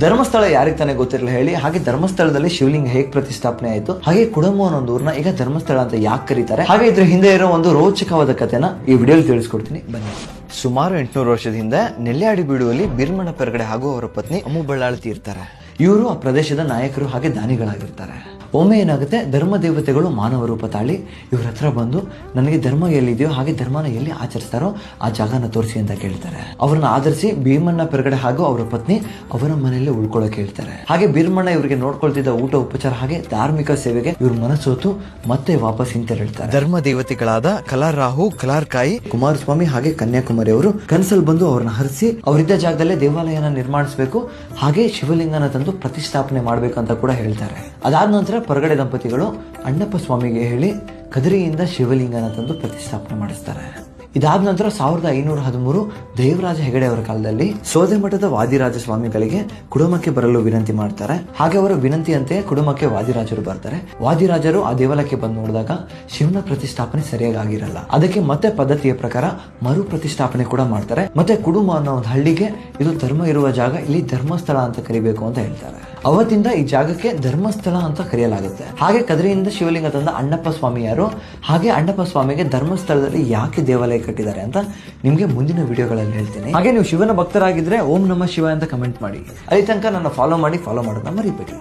ಧರ್ಮಸ್ಥಳ ಯಾರಿಗೆ ತಾನೇ ಗೊತ್ತಿರಲಿಲ್ಲ ಹೇಳಿ. ಹಾಗೆ ಧರ್ಮಸ್ಥಳದಲ್ಲಿ ಶಿವಲಿಂಗ ಹೇಗೆ ಪ್ರತಿಷ್ಠಾಪನೆ ಆಯಿತು, ಹಾಗೆ ಕುಡಮು ಅನ್ನೋ ಒಂದು ಊರ್ನ ಈಗ ಧರ್ಮಸ್ಥಳ ಅಂತ ಯಾಕೆ ಕರೀತಾರೆ, ಹಾಗೆ ಇದ್ರ ಹಿಂದೆ ಇರೋ ಒಂದು ರೋಚಕವಾದ ಕಥೆನ ಈ ವಿಡಿಯೋಲಿ ತಿಳಿಸ್ಕೊಡ್ತೀನಿ ಬನ್ನಿ. ಸುಮಾರು 800 ವರ್ಷದ ಹಿಂದೆ ನೆಲ್ಯಾಡಿ ಬೀಡುವಲ್ಲಿ ಬೀರಮಣ್ಣ ಪೆರ್ಗಡೆ ಹಾಗೂ ಅವರ ಪತ್ನಿ ಅಮ್ಮು ಬಳ್ಳಾಳ್ತಿ ಇರ್ತಾರೆ. ಇವರು ಆ ಪ್ರದೇಶದ ನಾಯಕರು ಹಾಗೆ ದಾನಿಗಳಾಗಿರ್ತಾರೆ. ಒಮ್ಮೆ ಏನಾಗುತ್ತೆ, ಧರ್ಮ ದೇವತೆಗಳು ಮಾನವ ರೂಪ ತಾಳಿ ಇವ್ರ ಹತ್ರ ಬಂದು ನನಗೆ ಧರ್ಮ ಎಲ್ಲಿದೆಯೋ ಹಾಗೆ ಧರ್ಮನ ಎಲ್ಲಿ ಆಚರಿಸ್ತಾರೋ ಆ ಜಾಗನ ತೋರಿಸಿ ಅಂತ ಕೇಳ್ತಾರೆ. ಅವ್ರನ್ನ ಆಧರಿಸಿ ಭೀಮಣ್ಣ ಪೆರ್ಗಡೆ ಹಾಗೂ ಅವರ ಪತ್ನಿ ಅವರ ಮನೆಯಲ್ಲೇ ಉಳ್ಕೊಳ್ಳೋಕೆ ಹೇಳ್ತಾರೆ. ಹಾಗೆ ಭೀಮಣ್ಣ ಇವರಿಗೆ ನೋಡ್ಕೊಳ್ತಿದ್ದ ಊಟ ಉಪಚಾರ ಹಾಗೆ ಧಾರ್ಮಿಕ ಸೇವೆಗೆ ಇವ್ರ ಮನಸ್ಸೋತು ಮತ್ತೆ ವಾಪಸ್ ಹಿಂತೆರಳ್ತಾರೆ. ಧರ್ಮ ದೇವತೆಗಳಾದ ಕಲಾರಾಹು, ಕಲಾರ್ಕಾಯಿ, ಕುಮಾರಸ್ವಾಮಿ ಹಾಗೆ ಕನ್ಯಾಕುಮಾರಿ ಅವರು ಕನಸಲ್ಲಿ ಬಂದು ಅವ್ರನ್ನ ಹರಿಸಿ ಅವರಿದ್ದ ಜಾಗದಲ್ಲೇ ದೇವಾಲಯನ ನಿರ್ಮಾಣಿಸಬೇಕು, ಹಾಗೆ ಶಿವಲಿಂಗನ ತಂದು ಪ್ರತಿಷ್ಠಾಪನೆ ಮಾಡಬೇಕು ಅಂತ ಕೂಡ ಹೇಳ್ತಾರೆ. ಅದಾದ ನಂತರ ಪೆರ್ಗಡೆ ದಂಪತಿಗಳು ಅಣ್ಣಪ್ಪ ಸ್ವಾಮಿಗೆ ಹೇಳಿ ಕದರಿಯಿಂದ ಶಿವಲಿಂಗನ ತಂದು ಪ್ರತಿಷ್ಠಾಪನೆ ಮಾಡಿಸ್ತಾರೆ. ಇದಾದ ನಂತರ 1513 ದೇವರಾಜ ಹೆಗಡೆ ಅವರ ಕಾಲದಲ್ಲಿ ಸೋದೆಮಠದ ವಾದಿರಾಜ ಸ್ವಾಮಿಗಳಿಗೆ ಕುಡುಮಕ್ಕೆ ಬರಲು ವಿನಂತಿ ಮಾಡ್ತಾರೆ. ಹಾಗೆ ಅವರ ವಿನಂತಿಯಂತೆ ಕುಡುಮಕ್ಕೆ ವಾದಿರಾಜರು ಬರ್ತಾರೆ. ವಾದಿರಾಜರು ಆ ದೇವಾಲಯಕ್ಕೆ ಬಂದು ನೋಡಿದಾಗ ಶಿವನ ಪ್ರತಿಷ್ಠಾಪನೆ ಸರಿಯಾಗಿ ಆಗಿರಲ್ಲ. ಅದಕ್ಕೆ ಮತ್ತೆ ಪದ್ಧತಿಯ ಪ್ರಕಾರ ಮರು ಪ್ರತಿಷ್ಠಾಪನೆ ಕೂಡ ಮಾಡ್ತಾರೆ. ಮತ್ತೆ ಕುಡುಮ ಅನ್ನೋ ಒಂದು ಹಳ್ಳಿಗೆ ಇದು ಧರ್ಮ ಇರುವ ಜಾಗ, ಇಲ್ಲಿ ಧರ್ಮಸ್ಥಳ ಅಂತ ಕರಿಬೇಕು ಅಂತ ಹೇಳ್ತಾರೆ. ಅವತ್ತಿಂದ ಈ ಜಾಗಕ್ಕೆ ಧರ್ಮಸ್ಥಳ ಅಂತ ಕರೆಯಲಾಗುತ್ತೆ. ಹಾಗೆ ಕದರಿಯಿಂದ ಶಿವಲಿಂಗ ತಂದ ಅಣ್ಣಪ್ಪ ಸ್ವಾಮಿ ಯಾರು, ಹಾಗೆ ಅಣ್ಣಪ್ಪ ಸ್ವಾಮಿಗೆ ಧರ್ಮಸ್ಥಳದಲ್ಲಿ ಯಾಕೆ ದೇವಾಲಯ ಕಟ್ಟಿದ್ದಾರೆ ಅಂತ ನಿಮ್ಗೆ ಮುಂದಿನ ವಿಡಿಯೋಗಳಲ್ಲಿ ಹೇಳ್ತೀನಿ. ಹಾಗೆ ನೀವು ಶಿವನ ಭಕ್ತರಾಗಿದ್ರೆ ಓಂ ನಮಃ ಶಿವಾಯ ಅಂತ ಕಮೆಂಟ್ ಮಾಡಿ. ಅಲ್ಲಿ ತನಕ ನನ್ನ ಫಾಲೋ ಮಾಡೋದನ್ನ ಮರಿಬೇಡಿ.